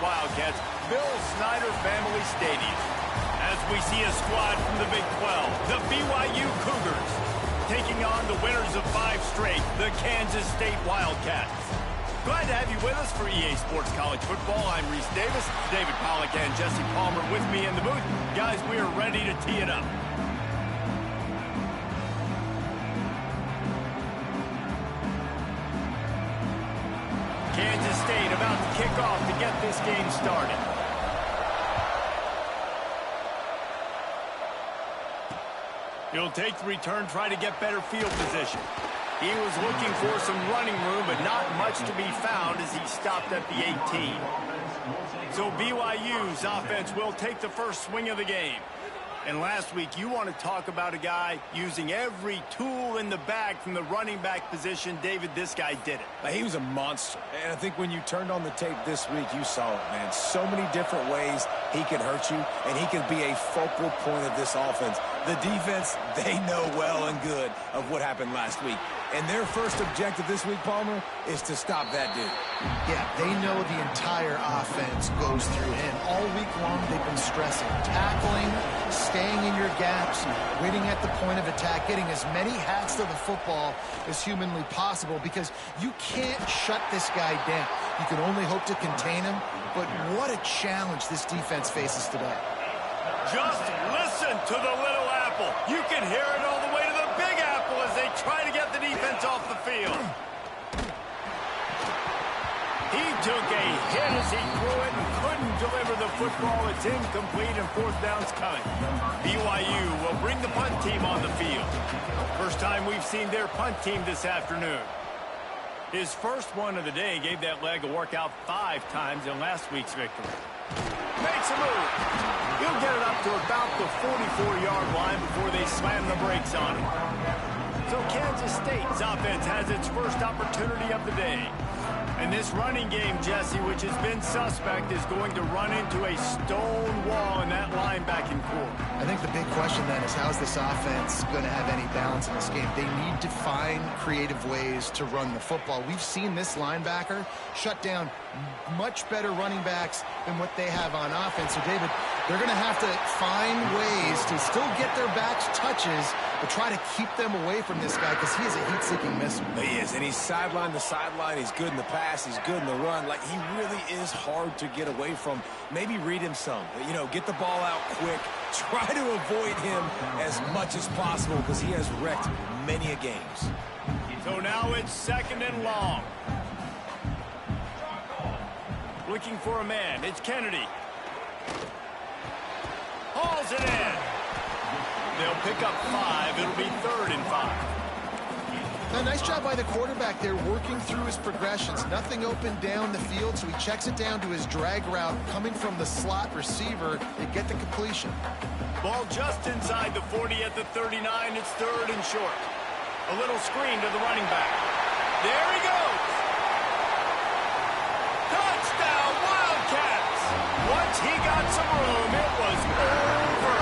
Wildcats Bill Snyder Family Stadium. As we see a squad from the Big 12, the BYU Cougars, taking on the winners of 5 straight, the Kansas State Wildcats. Glad to have you with us for EA Sports College Football. I'm Reese Davis, David Pollack and Jesse Palmer with me in the booth. Guys, we are ready to tee it up. Kansas State about to kick off to get this game started. He'll take the return, try to get better field position. He was looking for some running room, but not much to be found as he stopped at the 18. So BYU's offense will take the first swing of the game. And last week, you want to talk about a guy using every tool in the bag from the running back position. David, this guy did it. He was a monster. And I think when you turned on the tape this week, you saw it, man. So many different ways he can hurt you, and he can be a focal point of this offense. The defense, they know well and good of what happened last week. And their first objective this week, Palmer, is to stop that dude. Yeah, they know the entire offense goes through him. All week long, they've been stressing. Tackling, staying in your gaps, waiting at the point of attack, getting as many hats to the football as humanly possible because you can't shut this guy down. You can only hope to contain him, but what a challenge this defense faces today. Just listen to the little apple. You can hear it all the way to the big apple as they try to get the defense off the field. He took a hit as he threw it and couldn't deliver the football. It's incomplete and 4th down's coming. BYU will bring the punt team on the field. First time we've seen their punt team this afternoon. His first one of the day gave that leg a workout 5 times in last week's victory. Makes a move. He'll get it up to about the 44-yard line before they slam the brakes on him. So Kansas State's offense has its first opportunity of the day. And this running game, Jesse, which has been suspect, is going to run into a stone wall in that linebacking core. I think the big question then is how's this offense going to have any balance in this game? They need to find creative ways to run the football. We've seen this linebacker shut down much better running backs than what they have on offense. So, David, they're going to have to find ways to still get their backs touches, but try to keep them away from this guy because he is a heat-seeking missile. He is, and he's sideline to sideline. He's good in the pass. He's good in the run. Like, he really is hard to get away from. Maybe read him some. You know, get the ball out quick. Try to avoid him as much as possible because he has wrecked many a games. So now it's 2nd and long. Looking for a man. It's Kennedy. Hauls it in. They'll pick up 5. It'll be 3rd and 5. Now, nice job by the quarterback there working through his progressions. Nothing open down the field, so he checks it down to his drag route coming from the slot receiver to get the completion. Ball just inside the 40 at the 39. It's 3rd and short. A little screen to the running back. There he goes. Touchdown, Wildcats. Once he got some room, it was over.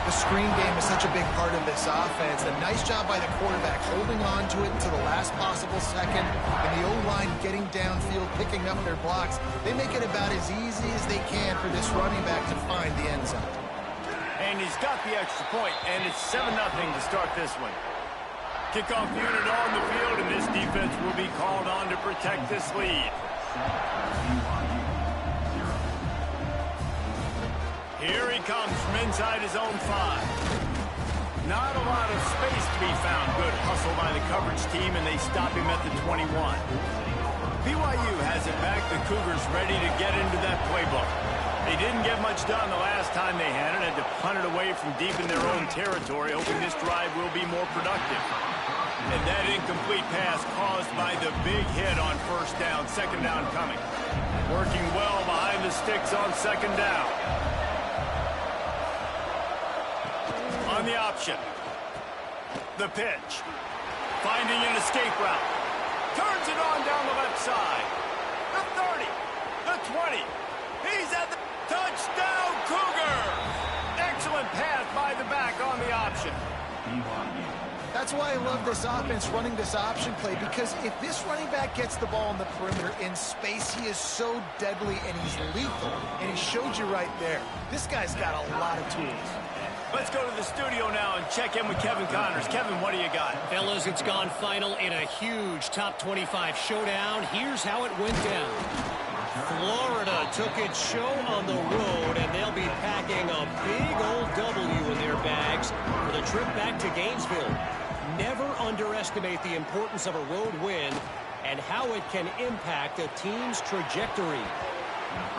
The screen game is such a big part of this offense. A nice job by the quarterback holding on to it to the last possible second, and the O-line getting downfield, picking up their blocks. They make it about as easy as they can for this running back to find the end zone. And he's got the extra point, and it's 7-0 to start this one. Kickoff unit on the field, and this defense will be called on to protect this lead. Here he comes from inside his own 5. Not a lot of space to be found. Good hustle by the coverage team, and they stop him at the 21. BYU has it back. The Cougars ready to get into that playbook. They didn't get much done the last time they had it. Had to punt it away from deep in their own territory, hoping this drive will be more productive. And that incomplete pass caused by the big hit on 1st down, 2nd down coming. Working well behind the sticks on 2nd down. On the option. The pitch. Finding an escape route. Turns it on down the left side. The 30. The 20. He's at the touchdown, Cougar! Excellent pass by the back on the option. That's why I love this offense running this option play, because if this running back gets the ball in the perimeter in space, he is so deadly and he's lethal. And he showed you right there. This guy's got a lot of tools. Let's go to the studio now and check in with Kevin Connors. Kevin, what do you got? Fellas, it's gone final in a huge top 25 showdown. Here's how it went down. Florida took its show on the road, and they'll be packing a big old W in their bags for the trip back to Gainesville. Never underestimate the importance of a road win and how it can impact a team's trajectory.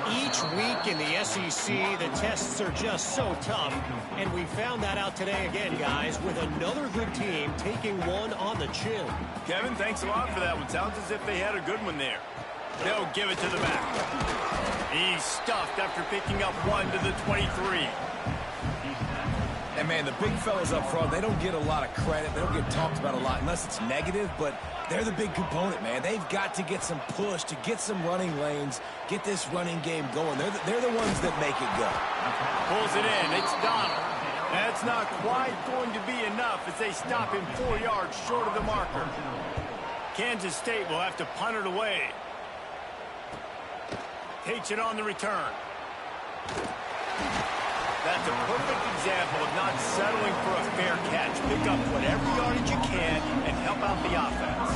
Each week in the SEC, the tests are just so tough, and we found that out today again, guys, with another good team taking one on the chin. Kevin, thanks a lot for that one. Sounds as if they had a good one there. They'll give it to the back. He's stuffed after picking up 1 to the 23. And, man, the big fellas up front, they don't get a lot of credit. They don't get talked about a lot unless it's negative, but they're the big component, man. They've got to get some push, to get some running lanes, get this running game going. They're the ones that make it go. Pulls it in. It's Donald. That's not quite going to be enough as they stop him 4 yards short of the marker. Kansas State will have to punt it away. Takes it on the return. That's a perfect example of not settling for a fair catch. Pick up whatever yardage you can and help out the offense.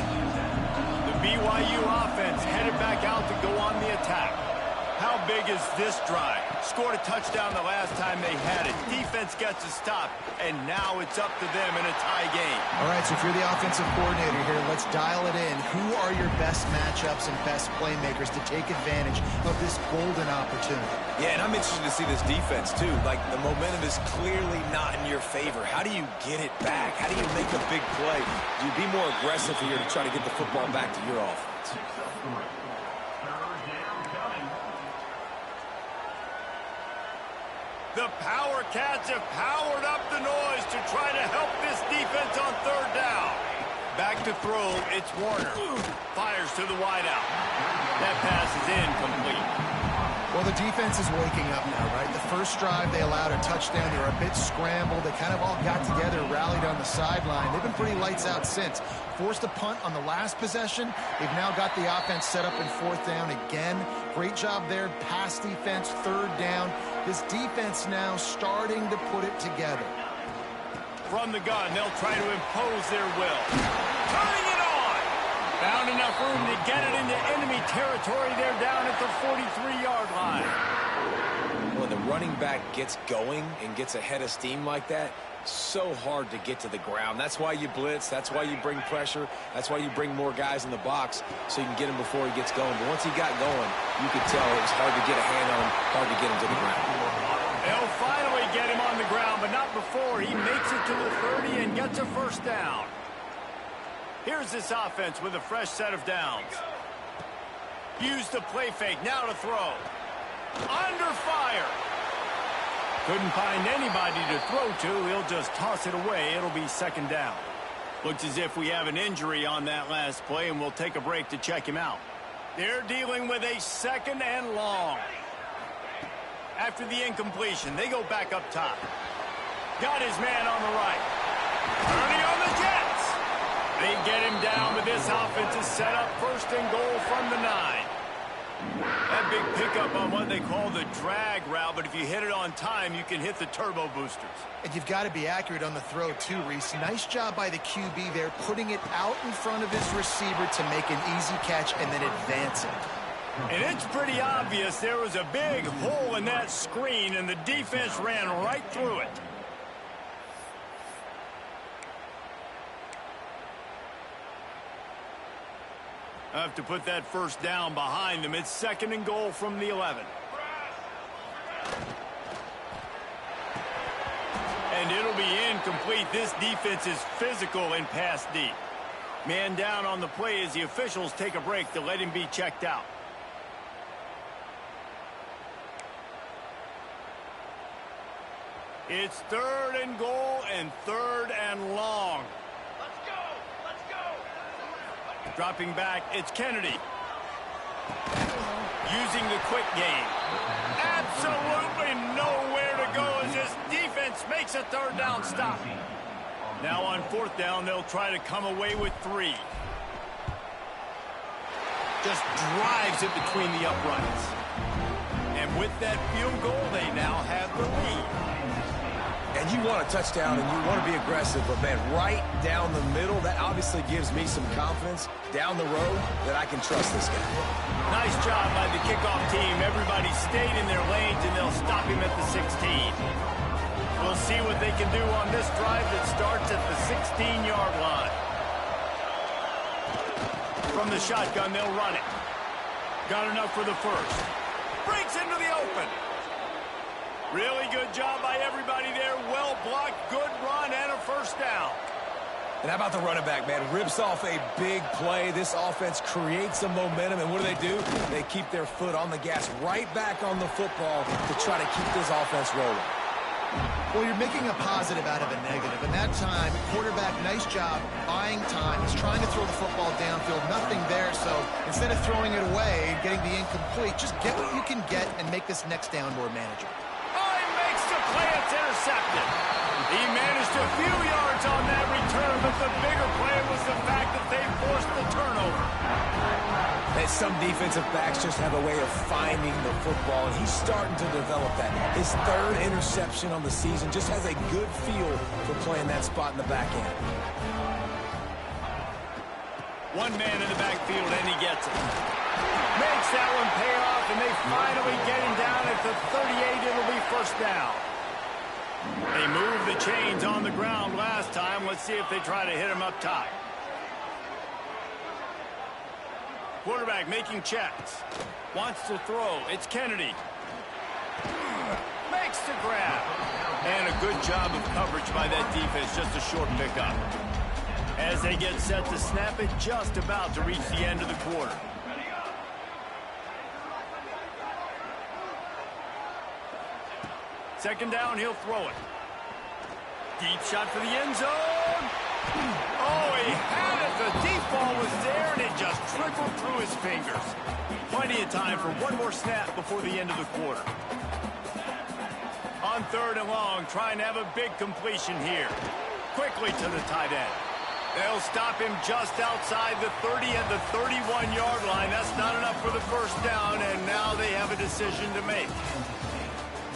The BYU offense headed back out to go on the attack. How big is this drive? Scored a touchdown the last time they had it. Defense gets a stop, and now it's up to them in a tie game. All right, so if you're the offensive coordinator here, let's dial it in. Who are your best matchups and best playmakers to take advantage of this golden opportunity? Yeah, and I'm interested to see this defense, too. Like, the momentum is clearly not in your favor. How do you get it back? How do you make a big play? Do you be more aggressive here to try to get the football back to your offense? The Power Cats have powered up the noise to try to help this defense on third down. Back to throw, it's Warner. Fires to the wideout. That pass is incomplete. Well, the defense is waking up now, right? The first drive, they allowed a touchdown. They were a bit scrambled. They kind of all got together, rallied on the sideline. They've been pretty lights out since. Forced a punt on the last possession. They've now got the offense set up in fourth down again. Great job there. Pass defense, third down. This defense now starting to put it together. From the gun, they'll try to impose their will. Turning it on! Found enough room to get it into enemy territory. They're down at the 43-yard line. When the running back gets going and gets ahead of steam like that, so hard to get to the ground. That's why you blitz. That's why you bring pressure. That's why you bring more guys in the box so you can get him before he gets going. But once he got going, you could tell it was hard to get a hand on him, hard to get him to the ground. They'll finally get him on the ground, but not before he makes it to the 30 and gets a first down. Here's this offense with a fresh set of downs. Use the play fake, now to throw. Under fire. Couldn't find anybody to throw to. He'll just toss it away. It'll be second down. Looks as if we have an injury on that last play, and we'll take a break to check him out. They're dealing with a second and long. After the incompletion, they go back up top. Got his man on the right. Turning on the Jets. They get him down, but this offense is set up first and goal from the 9. That big pickup on what they call the drag route, but if you hit it on time, you can hit the turbo boosters. And you've got to be accurate on the throw, too, Reese. Nice job by the QB there, putting it out in front of his receiver to make an easy catch and then advance it. And it's pretty obvious there was a big hole in that screen, and the defense ran right through it. I have to put that first down behind them. It's second and goal from the 11. And it'll be incomplete. This defense is physical and pass deep. Man down on the play as the officials take a break to let him be checked out. It's third and goal and third and long. Dropping back, it's Kennedy. Using the quick game. Absolutely nowhere to go as this defense makes a third down stop. Now on 4th down, they'll try to come away with 3. Just drives it between the uprights. And with that field goal, they now have the lead. And you want a touchdown and you want to be aggressive, but man, right down the middle, that obviously gives me some confidence down the road that I can trust this guy. Nice job by the kickoff team. Everybody stayed in their lanes, and they'll stop him at the 16. We'll see what they can do on this drive that starts at the 16-yard line. From the shotgun, they'll run it. Got enough for the first. Breaks into the open. Really good job by everybody there. Well blocked, good run, and a first down. And how about the running back, man? Rips off a big play. This offense creates some momentum, and what do? They keep their foot on the gas, right back on the football to try to keep this offense rolling. Well, you're making a positive out of a negative. And that time, quarterback, nice job buying time. He's trying to throw the football downfield. Nothing there, so instead of throwing it away and getting the incomplete, just get what you can get and make this next down more manageable. Play, it's intercepted. He managed a few yards on that return, but the bigger play was the fact that they forced the turnover. And some defensive backs just have a way of finding the football, and he's starting to develop that. His 3rd interception on the season, just has a good feel for playing that spot in the back end. One man in the backfield, and he gets it. Makes that one pay off, and they finally get him down at the 38. It'll be first down. They moved the chains on the ground last time. Let's see if they try to hit him up top. Quarterback making checks. Wants to throw. It's Kennedy. Makes the grab. And a good job of coverage by that defense. Just a short pickup. As they get set to snap it, just about to reach the end of the quarter. Second down, he'll throw it. Deep shot for the end zone. Oh, he had it. The deep ball was there, and it just trickled through his fingers. Plenty of time for one more snap before the end of the quarter. On 3rd and long, trying to have a big completion here. Quickly to the tight end. They'll stop him just outside the 30 at the 31-yard line. That's not enough for the first down, and now they have a decision to make.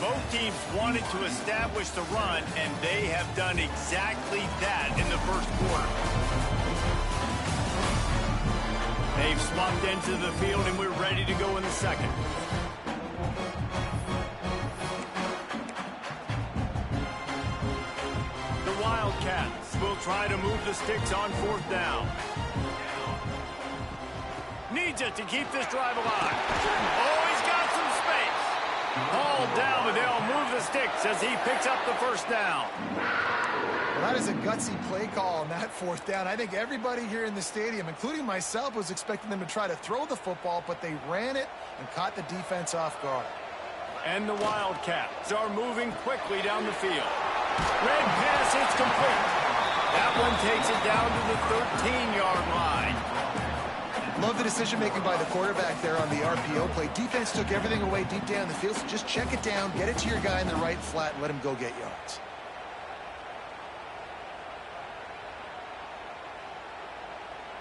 Both teams wanted to establish the run, and they have done exactly that in the first quarter. They've swapped into the field, and we're ready to go in the second. The Wildcats will try to move the sticks on 4th down. Needs it to keep this drive alive. Oh, he's got some space. Ball down, but they'll move the sticks as he picks up the first down. Well, that is a gutsy play call on that 4th down. I think everybody here in the stadium, including myself, was expecting them to try to throw the football, but they ran it and caught the defense off guard. And the Wildcats are moving quickly down the field. Red pass, it's complete. That one takes it down to the 13-yard line. Love the decision-making by the quarterback there on the RPO play. Defense took everything away deep down the field, so just check it down, get it to your guy in the right flat, and let him go get yards.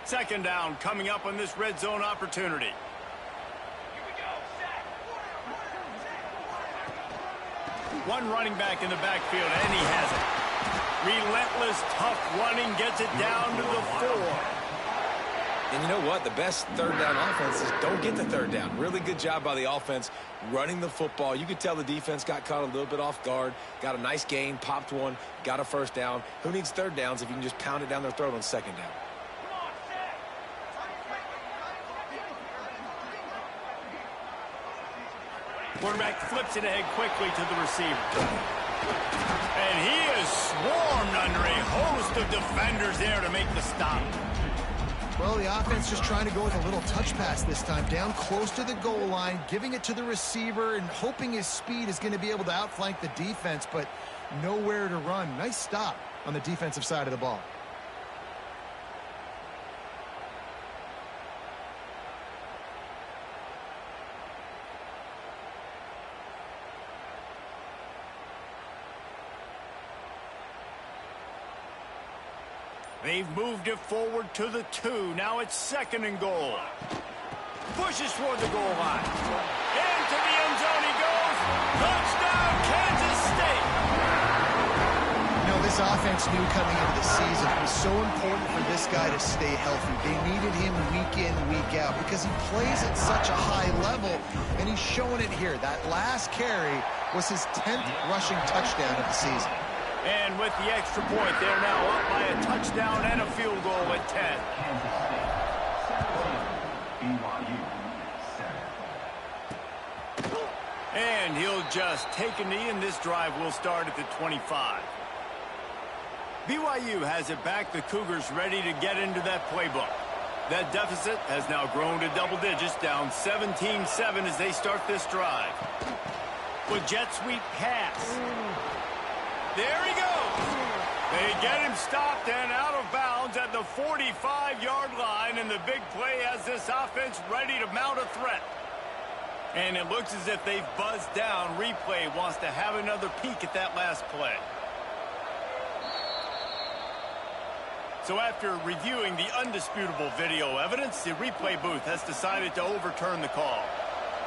Second down coming up on this red zone opportunity. One running back in the backfield, and he has it. Relentless, tough running gets it down to the 4. And you know what? The best 3rd down offense is don't get the 3rd down. Really good job by the offense running the football. You could tell the defense got caught a little bit off guard. Got a nice gain, popped one, got a first down. Who needs 3rd downs if you can just pound it down their throat on 2nd down? Quarterback flips it ahead quickly to the receiver. And he is swarmed under a host of defenders there to make the stop. Well, the offense just trying to go with a little touch pass this time, down close to the goal line, giving it to the receiver and hoping his speed is going to be able to outflank the defense, but nowhere to run. Nice stop on the defensive side of the ball. They've moved it forward to the 2. Now it's 2nd and goal. Pushes toward the goal line. Into the end zone he goes. Touchdown, Kansas State. You know, this offense knew coming into the season it was so important for this guy to stay healthy. They needed him week in, week out because he plays at such a high level, and he's showing it here. That last carry was his 10th rushing touchdown of the season. And with the extra point, they're now up by a touchdown and a field goal at 10. And he'll just take a knee, and this drive will start at the 25. BYU has it back. The Cougars ready to get into that playbook. That deficit has now grown to double digits, down 17-7 as they start this drive. With jet sweep pass. There he goes. They get him stopped and out of bounds at the 45-yard line, and the big play has this offense ready to mount a threat. And it looks as if they've buzzed down. Replay wants to have another peek at that last play. So after reviewing the undisputable video evidence, the replay booth has decided to overturn the call.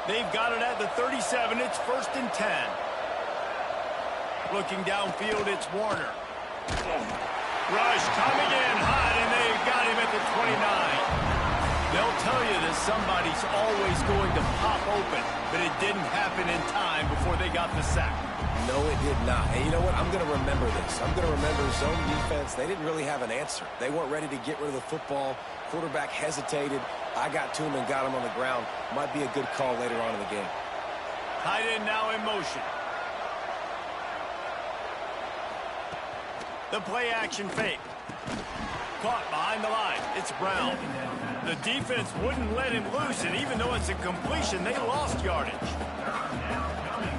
They've got it at the 37. It's 1st and 10. Looking downfield, it's Warner. Rush coming in hot, and they've got him at the 29. They'll tell you that somebody's always going to pop open, but it didn't happen in time before they got the sack. No, it did not. And you know what? I'm going to remember this. I'm going to remember zone defense. They didn't really have an answer. They weren't ready to get rid of the football. Quarterback hesitated. I got to him and got him on the ground. Might be a good call later on in the game. Tight end now in motion. The play action fake. Caught behind the line. It's Brown. The defense wouldn't let him loose, and even though it's a completion, they lost yardage.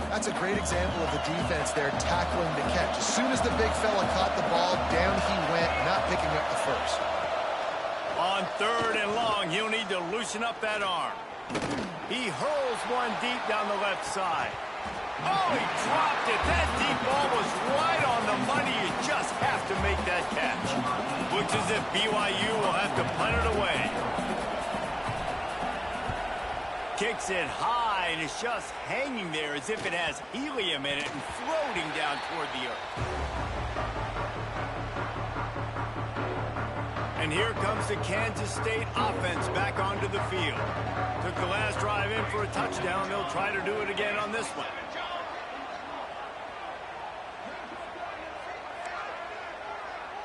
That's a great example of the defense there tackling the catch. As soon as the big fella caught the ball, down he went, not picking up the first. On 3rd and long, he'll need to loosen up that arm. He hurls one deep down the left side. Oh, he dropped it. That deep ball was right on the money. You just have to make that catch. Looks as if BYU will have to punt it away. Kicks it high, and it's just hanging there as if it has helium in it and floating down toward the earth. And here comes the Kansas State offense back onto the field. Took the last drive in for a touchdown. They'll try to do it again on this one.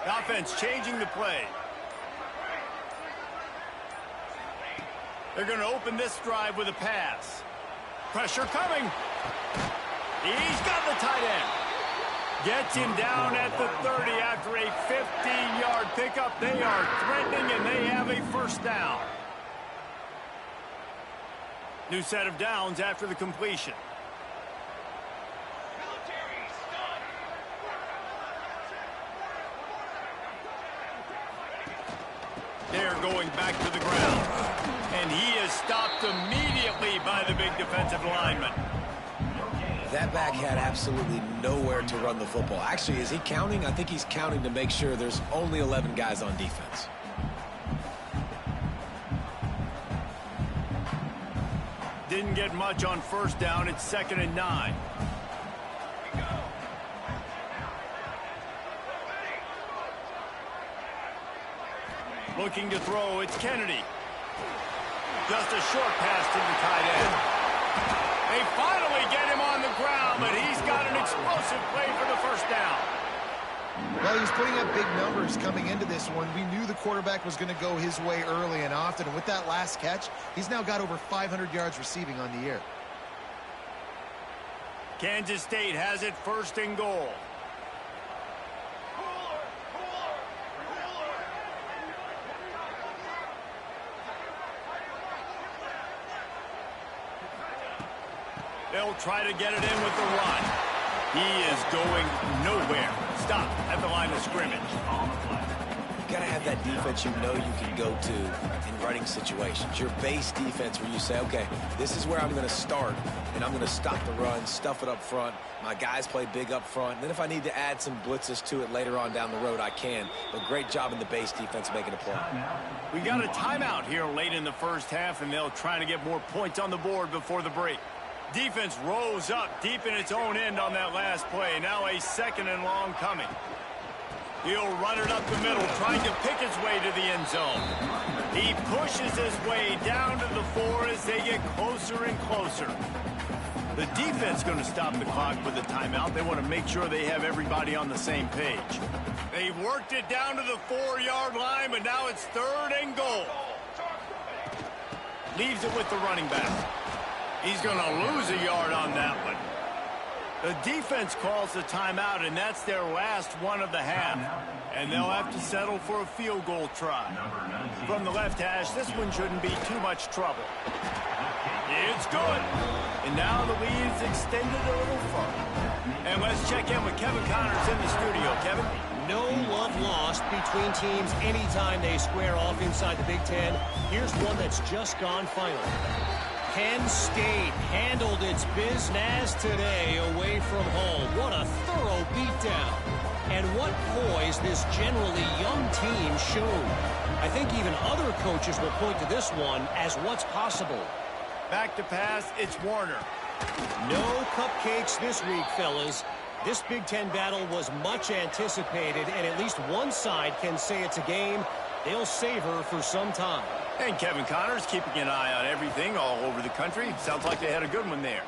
The offense changing the play. They're going to open this drive with a pass. Pressure coming. He's got the tight end. Gets him down at the 30 after a 15-yard pickup. They are threatening, and they have a 1st down. New set of downs after the completion. They're going back to the ground. And he is stopped immediately by the big defensive lineman. That back had absolutely nowhere to run the football. Actually, is he counting? I think he's counting to make sure there's only 11 guys on defense. Didn't get much on 1st down. It's 2nd and 9. Looking to throw, it's Kennedy. Just a short pass to the tight end. They finally get him on the ground, but he's got an explosive play for the 1st down. Well, he was putting up big numbers coming into this one. We knew the quarterback was going to go his way early and often, and with that last catch, he's now got over 500 yards receiving on the year. Kansas State has it 1st and goal. They'll try to get it in with the run. He is going nowhere. Stop at the line of scrimmage. got to have that defense you know you can go to in running situations. Your base defense where you say, okay, this is where I'm going to start, and I'm going to stop the run, stuff it up front. My guys play big up front. And then if I need to add some blitzes to it later on down the road, I can. But great job in the base defense making a play. We got a timeout here late in the first half, and they'll try to get more points on the board before the break. Defense rose up deep in its own end on that last play. Now a 2nd and long coming. He'll run it up the middle, trying to pick his way to the end zone. He pushes his way down to the 4 as they get closer and closer. The defense going to stop the clock with a timeout. They want to make sure they have everybody on the same page. They've worked it down to the 4-yard line, but now it's 3rd and goal. Leaves it with the running back. He's going to lose a yard on that one. The defense calls the timeout, and that's their last one of the half. And they'll have to settle for a field goal try. From the left hash, this one shouldn't be too much trouble. It's good. And now the lead is extended a little further. And let's check in with Kevin Connors in the studio. Kevin? No love lost between teams anytime they square off inside the Big Ten. Here's one that's just gone final. Penn State handled its business today away from home. What a thorough beatdown. And what poise this generally young team showed. I think even other coaches will point to this one as what's possible. Back to pass, it's Warner. No cupcakes this week, fellas. This Big Ten battle was much anticipated, and at least one side can say it's a game they'll savor for some time. And Kevin Connors keeping an eye on everything all over the country. Sounds like they had a good one there.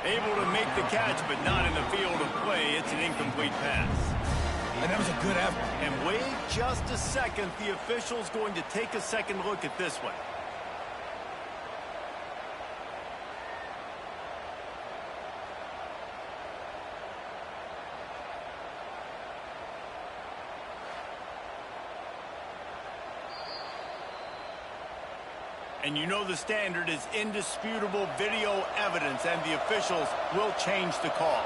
Able to make the catch, but not in the field of play. It's an incomplete pass. And that was a good effort. And wait just a second. The official's going to take a second look at this one. And you know the standard is indisputable video evidence, and the officials will change the call.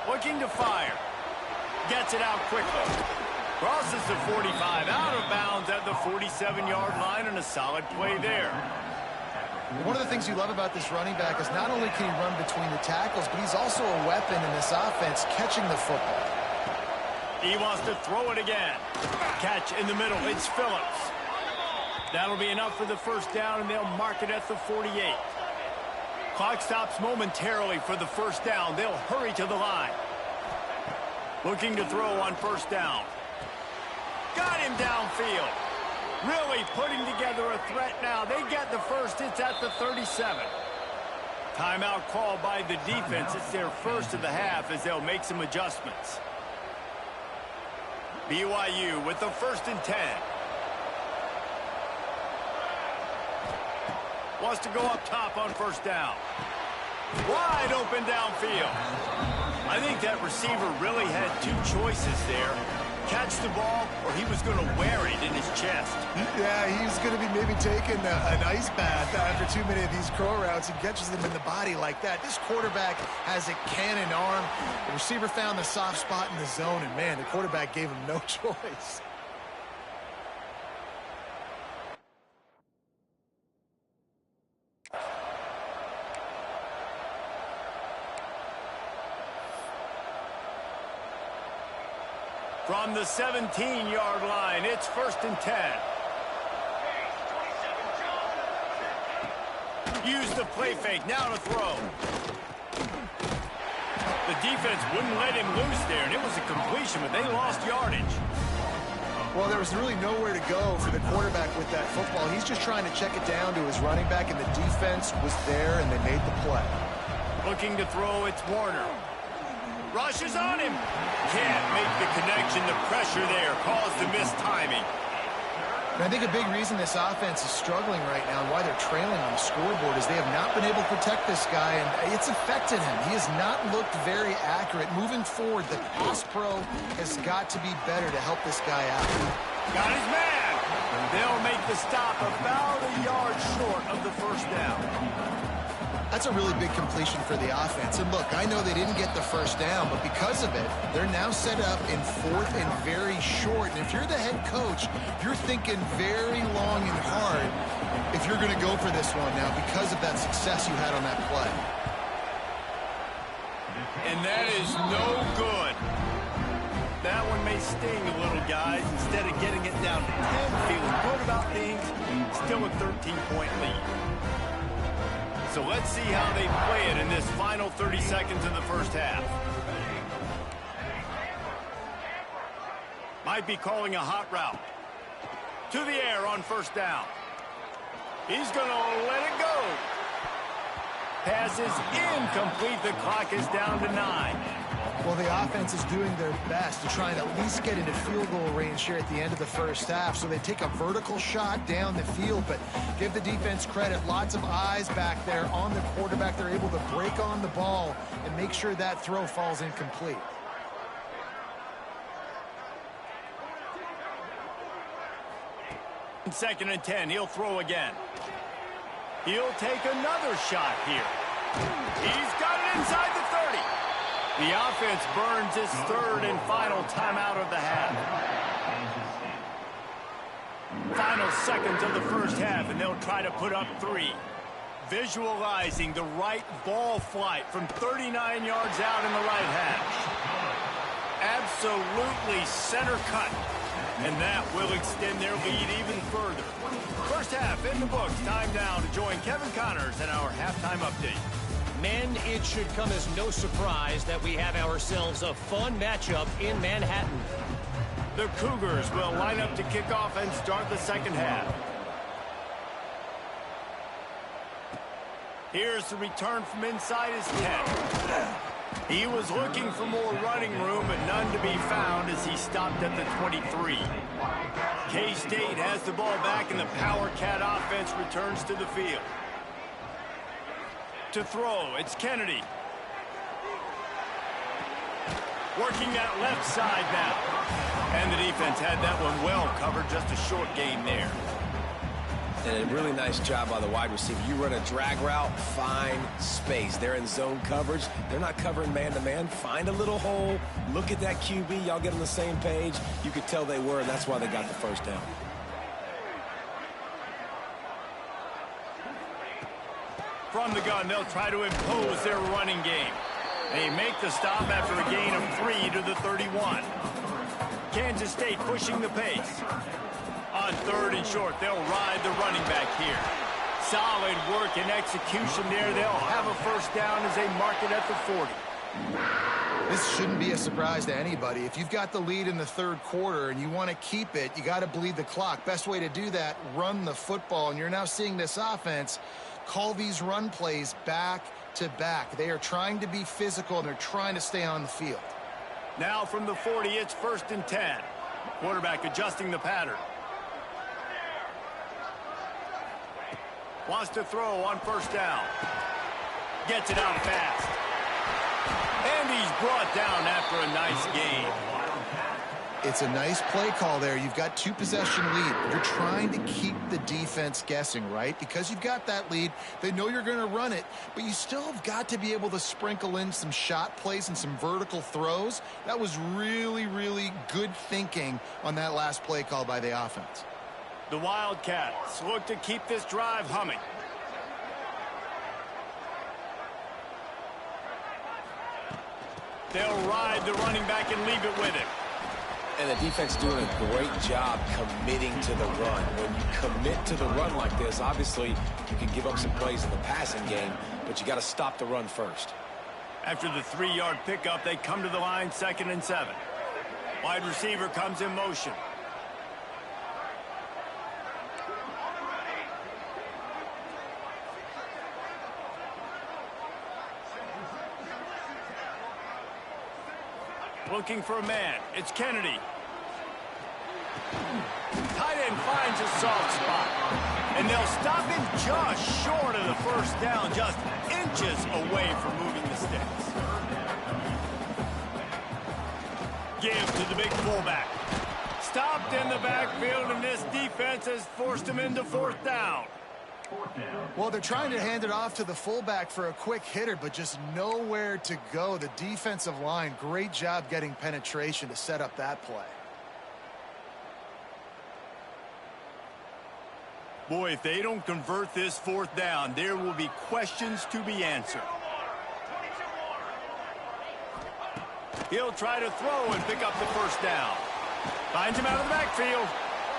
Looking to fire. Gets it out quickly. Crosses the 45, out of bounds at the 47-yard line, and a solid play there. One of the things you love about this running back is not only can he run between the tackles, but he's also a weapon in this offense catching the football. He wants to throw it again. Catch in the middle. It's Phillips. That'll be enough for the first down, and they'll mark it at the 48. Clock stops momentarily for the first down. They'll hurry to the line. Looking to throw on first down. Got him downfield. Really putting together a threat now. They get the first. It's at the 37. Timeout called by the defense. It's their first of the half as they'll make some adjustments. BYU with the 1st and 10. Wants to go up top on first down. Wide open downfield. I think that receiver really had two choices there. Catch the ball, or he was going to wear it in his chest. Yeah, he's going to be maybe taking an ice bath after too many of these crow routes and catches them in the body like that. This quarterback has a cannon arm. The receiver found the soft spot in the zone, and, man, the quarterback gave him no choice. From the 17-yard line, it's 1st and 10. Use the play fake, now to throw. The defense wouldn't let him loose there, and it was a completion, but they lost yardage. Well, there was really nowhere to go for the quarterback with that football. He's just trying to check it down to his running back, and the defense was there, and they made the play. Looking to throw, it's Warner. Rushes on him. Can't make the connection. The pressure there caused the missed timing. And I think a big reason this offense is struggling right now and why they're trailing on the scoreboard is they have not been able to protect this guy, and it's affected him. He has not looked very accurate. Moving forward, the pass pro has got to be better to help this guy out. Got his man. They'll make the stop about a yard short of the first down. That's a really big completion for the offense. And look, I know they didn't get the first down, but because of it, they're now set up in 4th and very short. And if you're the head coach, you're thinking very long and hard if you're going to go for this one now because of that success you had on that play. And that is no good. That one may sting a little, guys. Instead of getting it down to 10, feeling good about things, still a 13-point lead. So let's see how they play it in this final 30 seconds of the first half. Might be calling a hot route. To the air on first down. He's going to let it go. Pass is incomplete. The clock is down to 9. Well, the offense is doing their best to try and at least get into field goal range here at the end of the first half. So they take a vertical shot down the field, but give the defense credit. Lots of eyes back there on the quarterback. They're able to break on the ball and make sure that throw falls incomplete. Second and 10, he'll throw again. He'll take another shot here. He's got it inside the 30. The offense burns its third and final timeout of the half. Final seconds of the first half, and they'll try to put up 3. Visualizing the right ball flight from 39 yards out in the right hash. Absolutely center cut. And that will extend their lead even further. First half in the books. Time now to join Kevin Connors in our halftime update. Men, it should come as no surprise that we have ourselves a fun matchup in Manhattan. The Cougars will line up to kick off and start the second half. Here's the return from inside his 10. He was looking for more running room, but none to be found as he stopped at the 23. K-State has the ball back, and the Power Cat offense returns to the field. To throw, it's Kennedy. Working that left side now. And the defense had that one well covered, just a short gain there. And a really nice job by the wide receiver. You run a drag route, find space. They're in zone coverage. They're not covering man-to-man. Find a little hole. Look at that QB. Y'all get on the same page. You could tell they were, and that's why they got the first down. From the gun, they'll try to impose their running game. They make the stop after a gain of 3 to the 31. Kansas State pushing the pace. On third and short, they'll ride the running back here. Solid work and execution there. They'll have a first down as they mark it at the 40. This shouldn't be a surprise to anybody. If you've got the lead in the third quarter and you want to keep it, you got to bleed the clock. Best way to do that, run the football. And you're now seeing this offense call these run plays back to back. They are trying to be physical, and they're trying to stay on the field. Now from the 40, it's first and 10. Quarterback adjusting the pattern. Wants to throw on first down. Gets it out fast. And he's brought down after a nice gain. It's a nice play call there. You've got 2-possession lead. You're trying to keep the defense guessing, right? Because you've got that lead. They know you're going to run it, but you still have got to be able to sprinkle in some shot plays and some vertical throws. That was really, really good thinking on that last play call by the offense. The Wildcats look to keep this drive humming. They'll ride the running back and leave it with him. And the defense doing a great job committing to the run. When you commit to the run like this, obviously you can give up some plays in the passing game, but you got to stop the run first. After the 3-yard pickup, they come to the line, 2nd and 7. Wide receiver comes in motion. Looking for a man. It's Kennedy. Tight end finds a soft spot. And they'll stop him just short of the first down, just inches away from moving the sticks. Give to the big fullback. Stopped in the backfield, and this defense has forced him into fourth down. Well, they're trying to hand it off to the fullback for a quick hitter, but just nowhere to go. The defensive line, great job getting penetration to set up that play. Boy, if they don't convert this fourth down, there will be questions to be answered. He'll try to throw and pick up the first down. Finds him out of the backfield.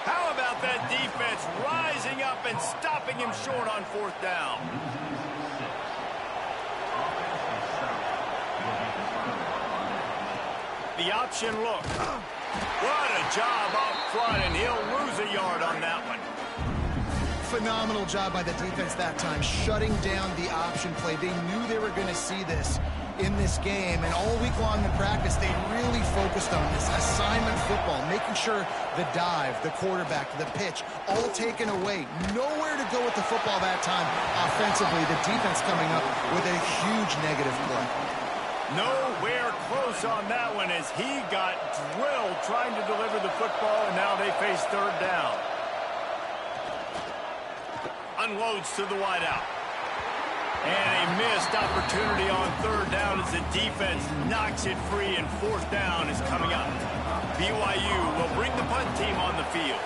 How about that defense rising up and stopping him short on fourth down? The option look. What a job up front, and he'll lose a yard on that one. Phenomenal job by the defense that time, shutting down the option play. They knew they were going to see this in this game, and all week long in practice, they really focused on this assignment football, making sure the dive, the quarterback, the pitch, all taken away. Nowhere to go with the football that time offensively. The defense coming up with a huge negative play. Nowhere close on that one as he got drilled trying to deliver the football, and now they face third down. Unloads to the wideout. And a missed opportunity on third down as the defense knocks it free, and fourth down is coming up. BYU will bring the punt team on the field.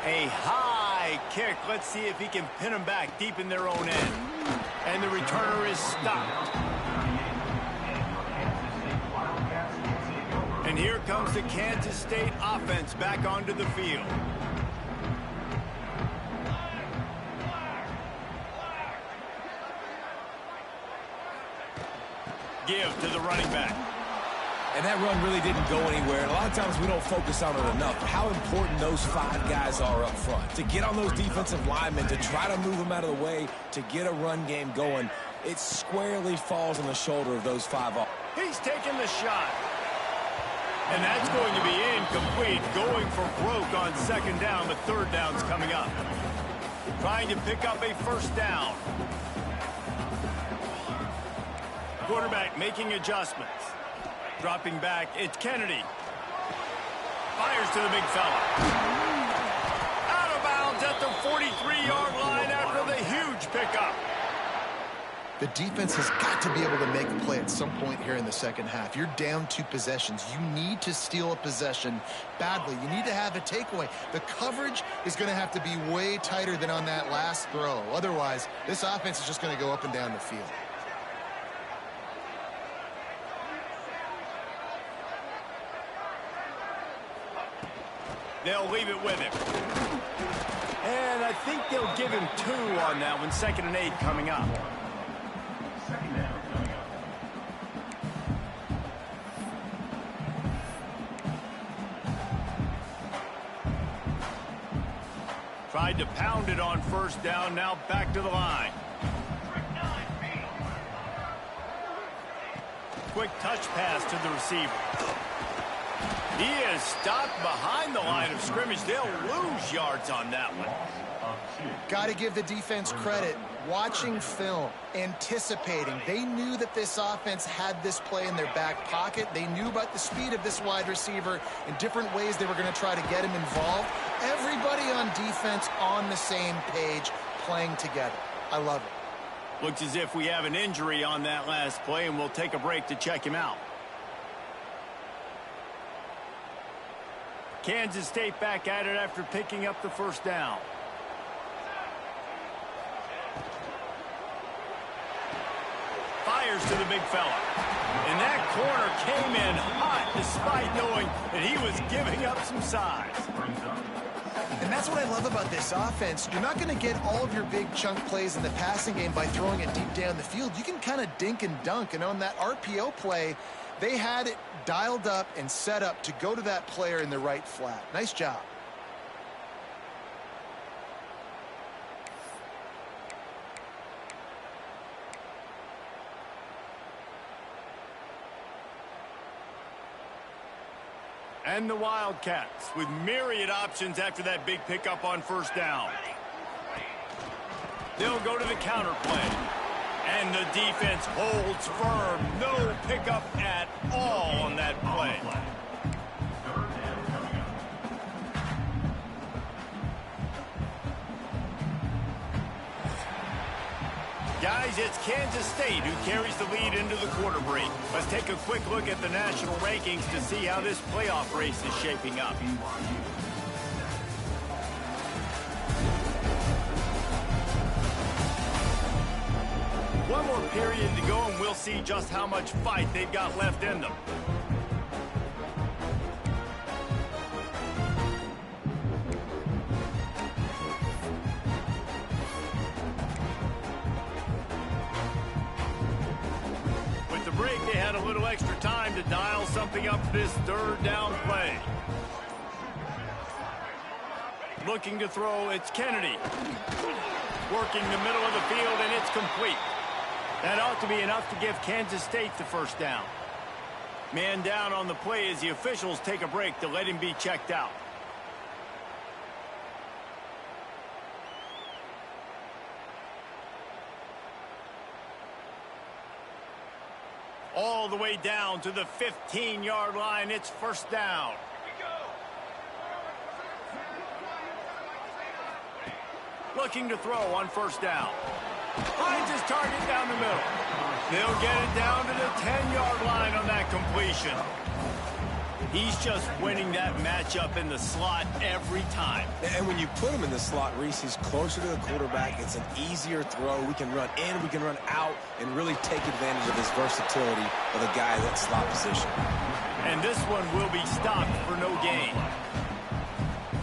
A high kick. Let's see if he can pin them back deep in their own end. And the returner is stopped. And here comes the Kansas State offense back onto the field. Give to the running back. And that run really didn't go anywhere. And a lot of times we don't focus on it enough. How important those 5 guys are up front. To get on those defensive linemen, to try to move them out of the way, to get a run game going, it squarely falls on the shoulder of those 5. He's taking the shot. And that's going to be incomplete. Going for broke on second down, but third down's coming up. Trying to pick up a first down. Quarterback making adjustments. Dropping back, it's Kennedy. Fires to the big fella. Out of bounds at the 43-yard line after the huge pickup. The defense has got to be able to make a play at some point here in the second half. You're down 2 possessions. You need to steal a possession badly. You need to have a takeaway. The coverage is going to have to be way tighter than on that last throw. Otherwise, this offense is just going to go up and down the field. They'll leave it with him. And I think they'll give him 2 on that one. 2nd and 8 coming up. Tried to pound it on first down. Now back to the line. Quick touch pass to the receiver. He is stopped behind the line of scrimmage. They'll lose yards on that one. Got to give the defense credit. Watching film, anticipating. They knew that this offense had this play in their back pocket. They knew about the speed of this wide receiver and different ways they were going to try to get him involved. Everybody on defense on the same page, playing together. I love it. Looks as if we have an injury on that last play, and we'll take a break to check him out. Kansas State back at it after picking up the first down. Fires to the big fella. And that corner came in hot despite knowing that he was giving up some size. And that's what I love about this offense. You're not going to get all of your big chunk plays in the passing game by throwing it deep down the field. You can kind of dink and dunk. And on that RPO play, they had it dialed up and set up to go to that player in the right flat. Nice job. And the Wildcats with myriad options after that big pickup on first down. They'll go to the counter play. And the defense holds firm. No pickup at all on that play. Guys, it's Kansas State who carries the lead into the quarter break. Let's take a quick look at the national rankings to see how this playoff race is shaping up. One more period to go, and we'll see just how much fight they've got left in them. With the break, they had a little extra time to dial something up this third down play. Looking to throw, it's Kennedy. Working the middle of the field, and it's complete. That ought to be enough to give Kansas State the first down. Man down on the play as the officials take a break to let him be checked out. All the way down to the 15-yard line. It's first down. Looking to throw on first down. Finds his target down the middle. They'll get it down to the 10-yard line on that completion. He's just winning that matchup in the slot every time. And when you put him in the slot, Reese, he's closer to the quarterback. It's an easier throw. We can run in, we can run out, and really take advantage of his versatility of the guy in that slot position. And this one will be stopped for no gain.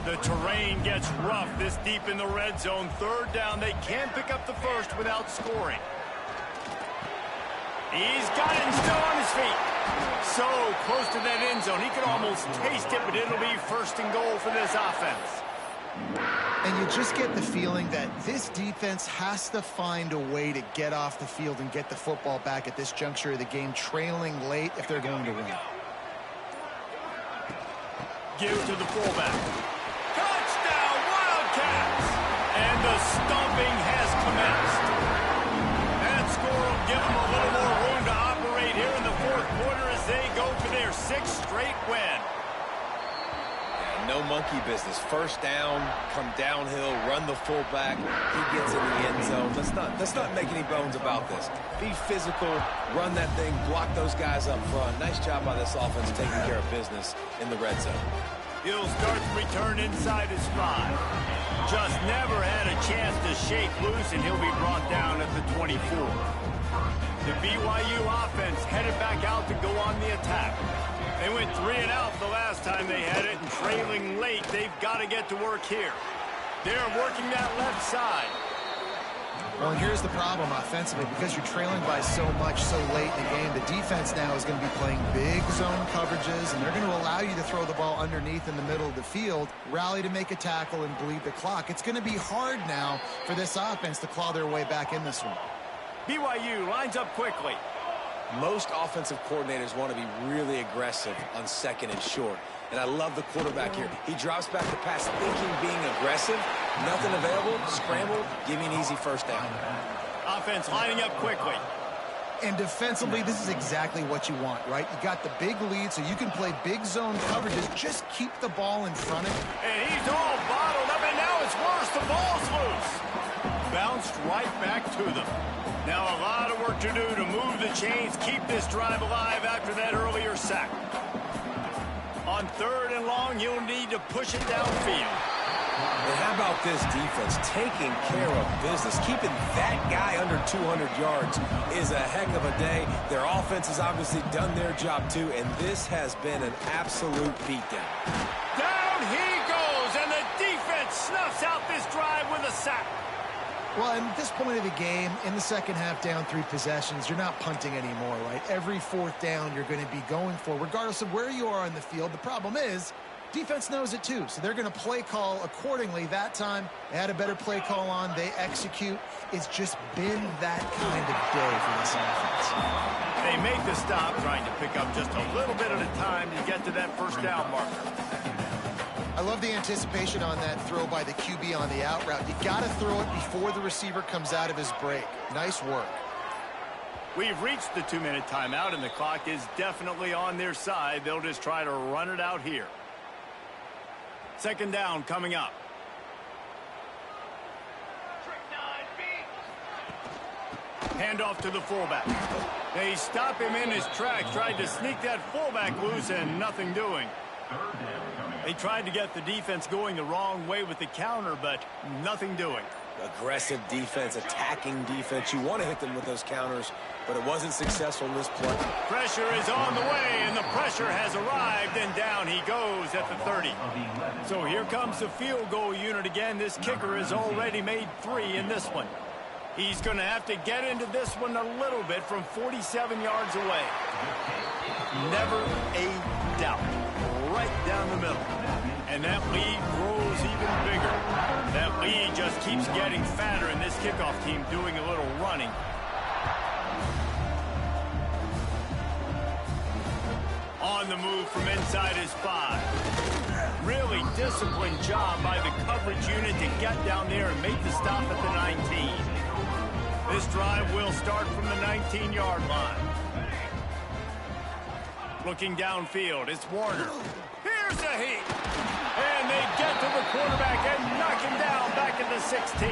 The terrain gets rough this deep in the red zone. Third down, they can't pick up the first without scoring. He's got it and still on his feet. So close to that end zone. He could almost taste it, but it'll be first and goal for this offense. And you just get the feeling that this defense has to find a way to get off the field and get the football back at this juncture of the game, trailing late if they're going to win. Give to the fullback. Touchdown, Wildcats! And the stomping has commenced. That score will give them a little more room to operate here in the fourth quarter as they go for their sixth straight win. Yeah, no monkey business. First down, come downhill, run the fullback. He gets in the end zone. Let's not make any bones about this. Be physical, run that thing, block those guys up front. Nice job by this offense taking care of business in the red zone. He'll start to return inside his 5. Just never had a chance to shake loose, and he'll be brought down at the 24. The BYU offense headed back out to go on the attack. They went 3 and out the last time they had it, and trailing late, they've got to get to work here. They're working that left side. Well, and here's the problem offensively. Because you're trailing by so much so late in the game, the defense now is going to be playing big zone coverages, and they're going to allow you to throw the ball underneath in the middle of the field, rally to make a tackle, and bleed the clock. It's going to be hard now for this offense to claw their way back in this one. BYU lines up quickly. Most offensive coordinators want to be really aggressive on second and short. And I love the quarterback here. He drops back the pass thinking being aggressive. Nothing available, scramble, give me an easy first down. Offense lining up quickly. And defensively, this is exactly what you want, right? You got the big lead, so you can play big zone coverages. Just keep the ball in front of you. And he's all bottled up, and now it's worse. The ball's loose. Bounced right back to them. Now a lot of work to do to move the chains, keep this drive alive after that earlier sack. On third and long, you'll need to push it downfield. And how about this defense taking care of business? Keeping that guy under 200 yards is a heck of a day. Their offense has obviously done their job too, and this has been an absolute beatdown. Down he goes, and the defense snuffs out this drive with a sack. Well, at this point of the game, in the second half, down 3 possessions, you're not punting anymore, right? Every fourth down you're going to be going for, regardless of where you are on the field. The problem is, defense knows it too, so they're going to play call accordingly. That time, they had a better play call on. They execute. It's just been that kind of day for this offense. They make the stop, trying to pick up just a little bit at a time to get to that first down marker. I love the anticipation on that throw by the QB on the out route. You got to throw it before the receiver comes out of his break. Nice work. We've reached the 2-minute timeout, and the clock is definitely on their side. They'll just try to run it out here. Second down coming up. Handoff to the fullback. They stop him in his tracks, tried to sneak that fullback loose, and nothing doing. They tried to get the defense going the wrong way with the counter, but nothing doing. Aggressive defense, attacking defense. You want to hit them with those counters, but it wasn't successful in this play. Pressure is on the way, and the pressure has arrived, and down he goes at the 30. So here comes the field goal unit again. This kicker has already made 3 in this one. He's going to have to get into this one a little bit from 47 yards away. Never a doubt. Right down the middle. And that lead grows even bigger. That lead just keeps getting fatter, and this kickoff team doing a little running. On the move from inside his 5. Really disciplined job by the coverage unit to get down there and make the stop at the 19. This drive will start from the 19-yard line. Looking downfield, it's Warner. Here's a heat. And they get to the quarterback and knock him down back at the 16.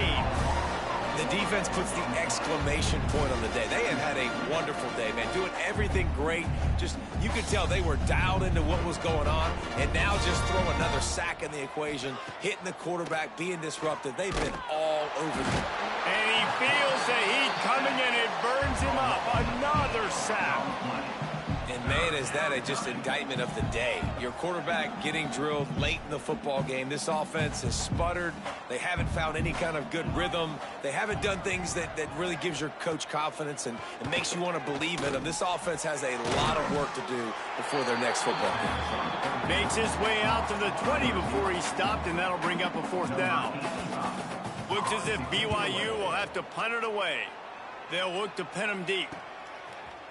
The defense puts the exclamation point on the day. They have had a wonderful day, man. Doing everything great. Just, you could tell they were dialed into what was going on. And now just throw another sack in the equation. Hitting the quarterback, being disruptive. They've been all over them. And he feels the heat coming and it burns him up. Another sack. And, man, is that just indictment of the day. Your quarterback getting drilled late in the football game. This offense has sputtered. They haven't found any kind of good rhythm. They haven't done things that really gives your coach confidence and makes you want to believe in them. This offense has a lot of work to do before their next football game. Makes his way out to the 20 before he stopped, and that'll bring up a 4th down. Looks as if BYU will have to punt it away. They'll look to pin him deep.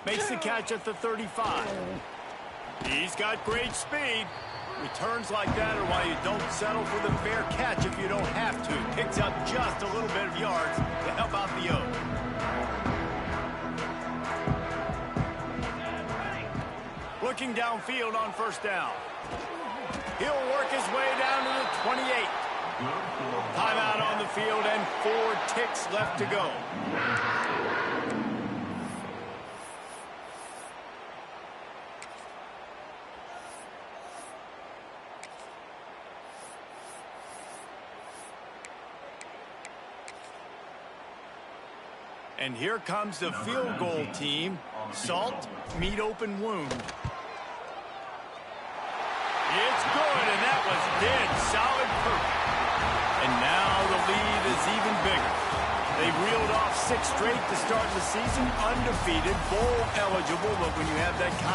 Makes the catch at the 35. He's got great speed. Returns like that are why you don't settle for the fair catch if you don't have to. Picks up just a little bit of yards to help out the O. Looking downfield on 1st down. He'll work his way down to the 28. Timeout on the field and 4 ticks left to go. And here comes the field goal team. Salt, meat open wound. It's good, and that was dead solid perfect. And now the lead is even bigger. They reeled off 6 straight to start the season, undefeated, bowl eligible, but when you have that kind